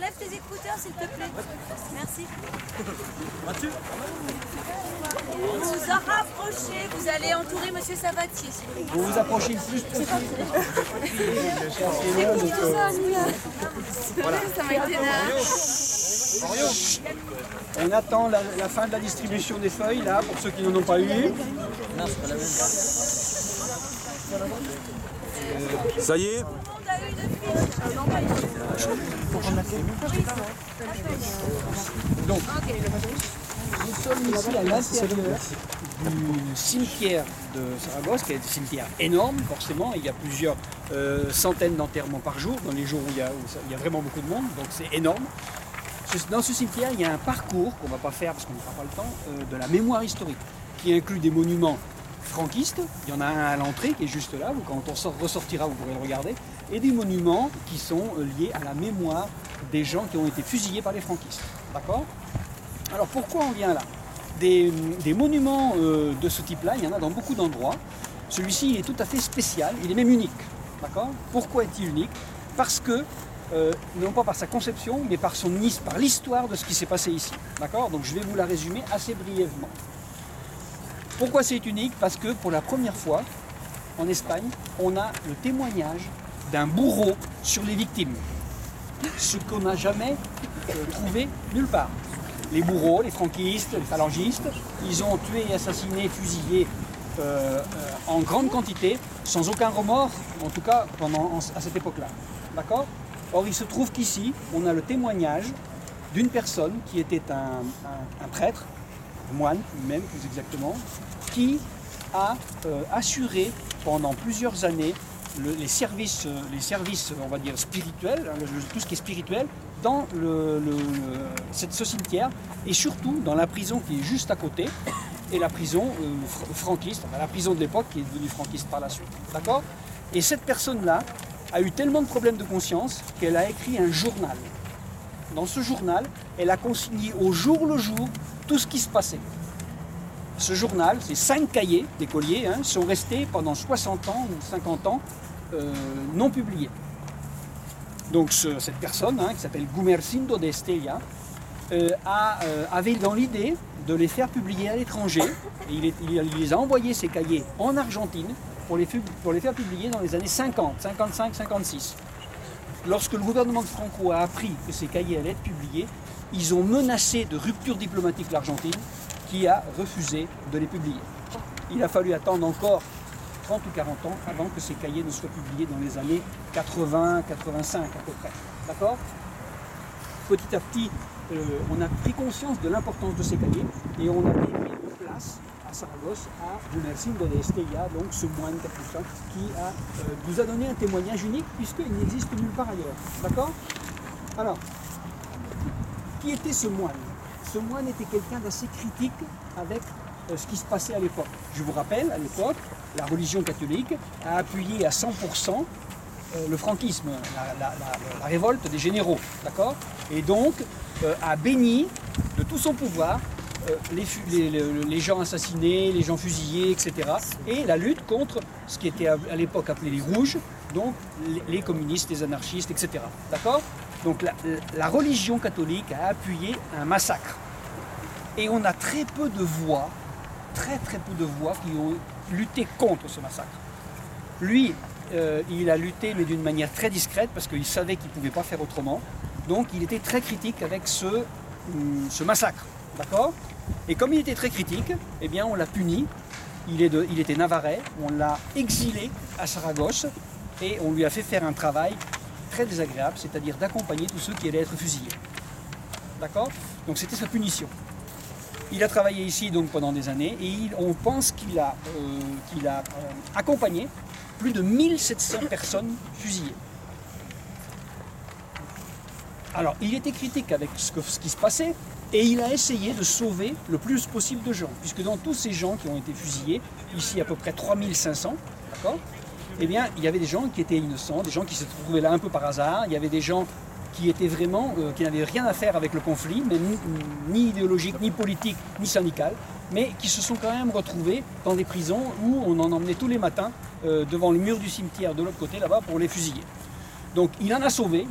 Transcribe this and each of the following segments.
enlève tes écouteurs s'il te plaît. Merci. On vous a rapproché, vous allez entourer Monsieur Sabatier. Vous vous approchez le plus possible. Voilà. Ça m'a été On attend la fin de la distribution des feuilles, là, pour ceux qui n'en ont pas eu. Non, c'est pas la même. Ça y est. Donc, nous sommes ici à l'intérieur du cimetière de Saragosse, qui est un cimetière énorme, forcément. Il y a plusieurs centaines d'enterrements par jour, dans les jours où il y a vraiment beaucoup de monde, donc c'est énorme. Dans ce cimetière, il y a un parcours qu'on ne va pas faire parce qu'on n'aura pas le temps, de la mémoire historique, qui inclut des monuments franquistes. Il y en a un à l'entrée qui est juste là, quand on ressortira, vous pourrez le regarder, et des monuments qui sont liés à la mémoire des gens qui ont été fusillés par les franquistes. D'accord ? Alors pourquoi on vient là ? Des monuments de ce type-là, il y en a dans beaucoup d'endroits. Celui-ci, il est tout à fait spécial, il est même unique. D'accord ? Pourquoi est-il unique ? Parce que, non pas par sa conception, mais par l'histoire de ce qui s'est passé ici. D'accord ? Donc je vais vous la résumer assez brièvement. Pourquoi c'est unique ? Parce que pour la première fois, en Espagne, on a le témoignage d'un bourreau sur les victimes. Ce qu'on n'a jamais trouvé nulle part. Les bourreaux, les franquistes, les phalangistes, ils ont tué, assassiné, fusillé en grande quantité, sans aucun remords, en tout cas à cette époque-là. D'accord ? Or, il se trouve qu'ici, on a le témoignage d'une personne qui était un prêtre, un moine lui-même plus exactement, qui a assuré pendant plusieurs années les services, on va dire, spirituels, tout ce qui est spirituel, dans ce cimetière, et surtout dans la prison qui est juste à côté, et la prison franquiste, enfin, la prison de l'époque qui est devenue franquiste par la suite. D'accord ? Et cette personne-là a eu tellement de problèmes de conscience qu'elle a écrit un journal. Dans ce journal, elle a consigné au jour le jour tout ce qui se passait. Ce journal, ces 5 cahiers d'écoliers, sont restés pendant 60 ans ou 50 ans non publiés. Donc cette personne, qui s'appelle Gumersindo de Estella, avait dans l'idée de les faire publier à l'étranger. Et il les a envoyés, ces cahiers, en Argentine pour les faire publier dans les années 50, 55, 56. Lorsque le gouvernement de Franco a appris que ces cahiers allaient être publiés, ils ont menacé de rupture diplomatique l'Argentine, qui a refusé de les publier. Il a fallu attendre encore 30 ou 40 ans avant que ces cahiers ne soient publiés dans les années 80, 85 à peu près. D'accord ? Petit à petit, on a pris conscience de l'importance de ces cahiers et on a mis en place à Saragosse, à Gumersindo de Estella, donc ce moine capucin qui nous a donné un témoignage unique puisqu'il n'existe nulle part ailleurs. D'accord ? Alors, qui était ce moine ? Ce moine était quelqu'un d'assez critique avec ce qui se passait à l'époque. Je vous rappelle, à l'époque, la religion catholique a appuyé à 100% le franquisme, la révolte des généraux, d'accord ? Et donc a béni de tout son pouvoir les gens assassinés, les gens fusillés, etc. Et la lutte contre ce qui était à l'époque appelé les rouges, donc les communistes, les anarchistes, etc. D'accord ? Donc la religion catholique a appuyé un massacre. Et on a très peu de voix, très peu de voix qui ont lutté contre ce massacre. Lui, il a lutté mais d'une manière très discrète parce qu'il savait qu'il ne pouvait pas faire autrement. Donc il était très critique avec ce massacre. D'accord ? Et comme il était très critique, eh bien on l'a puni. Il était navarrais, on l'a exilé à Saragosse et on lui a fait faire un travail très désagréable, c'est-à-dire d'accompagner tous ceux qui allaient être fusillés. D'accord ? Donc c'était sa punition. Il a travaillé ici donc pendant des années et on pense qu'il a accompagné plus de 1700 personnes fusillées. Alors il était critique avec ce qui se passait et il a essayé de sauver le plus possible de gens, puisque dans tous ces gens qui ont été fusillés, ici à peu près 3500, d'accord ? Eh bien, il y avait des gens qui étaient innocents, des gens qui se trouvaient là un peu par hasard, il y avait des gens qui étaient vraiment, qui n'avaient rien à faire avec le conflit, mais ni idéologique, ni politique, ni syndical, mais qui se sont quand même retrouvés dans des prisons où on en emmenait tous les matins devant le mur du cimetière de l'autre côté là-bas pour les fusiller. Donc il en a sauvé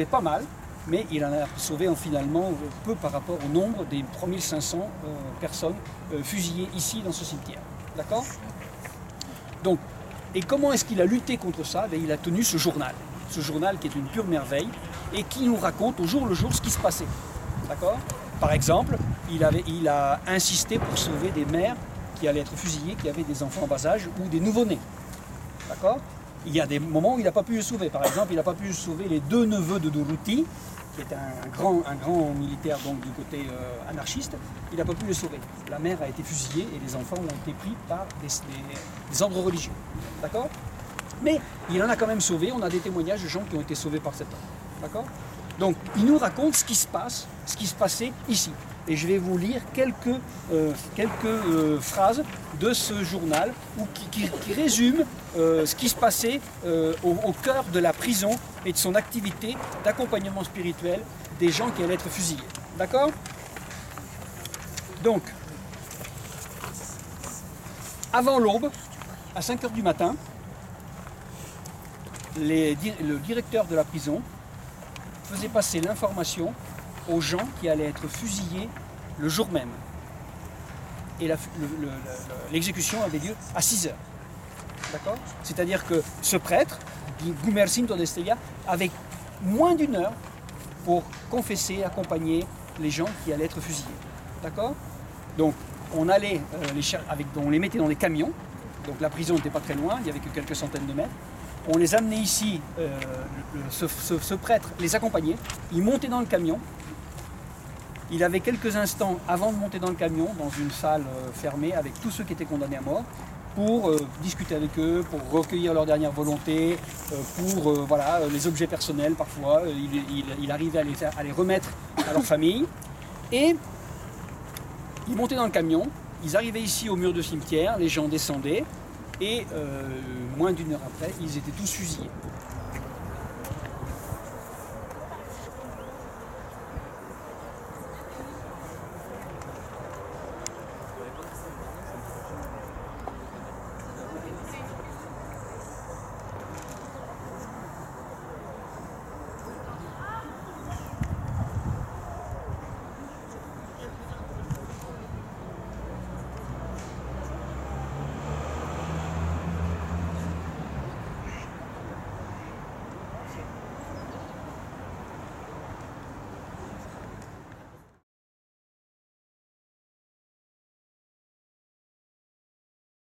pas mal, mais il en a sauvé finalement peu par rapport au nombre des 3500 personnes fusillées ici dans ce cimetière. D'accord? Donc, et comment est-ce qu'il a lutté contre ça? Il a tenu ce journal qui est une pure merveille et qui nous raconte au jour le jour ce qui se passait. D'accord? Par exemple, il a insisté pour sauver des mères qui allaient être fusillées, qui avaient des enfants en bas âge ou des nouveau-nés. D'accord? Il y a des moments où il n'a pas pu le sauver. Par exemple, il n'a pas pu sauver les 2 neveux de Durruti, qui est un grand militaire donc, du côté anarchiste. Il n'a pas pu le sauver. La mère a été fusillée et les enfants ont été pris par des ordres religieux. D'accord? Mais il en a quand même sauvé. On a des témoignages de gens qui ont été sauvés par cet homme. D'accord? Donc, il nous raconte ce qui se passe, ce qui se passait ici. Et je vais vous lire quelques phrases de ce journal qui résument ce qui se passait au cœur de la prison et de son activité d'accompagnement spirituel des gens qui allaient être fusillés. D'accord? Donc, avant l'aube, à 5 h du matin, le directeur de la prison faisait passer l'information aux gens qui allaient être fusillés le jour même. Et l'exécution avait lieu à 6 h. D'accord? C'est-à-dire que ce prêtre, Gumersinto d'Estella, avait moins d'1 heure pour confesser, accompagner les gens qui allaient être fusillés. D'accord? Donc, on allait, on les mettait dans des camions. Donc la prison n'était pas très loin, il n'y avait que quelques centaines de mètres. On les amenait ici, ce prêtre les accompagnait, il montait dans le camion. Il avait quelques instants avant de monter dans le camion, dans une salle fermée avec tous ceux qui étaient condamnés à mort, pour discuter avec eux, pour recueillir leur dernière volonté, pour les objets personnels parfois. Il arrivait à les remettre à leur famille. Et ils montaient dans le camion, ils arrivaient ici au mur de cimetière, les gens descendaient, et moins d'1 heure après, ils étaient tous fusillés.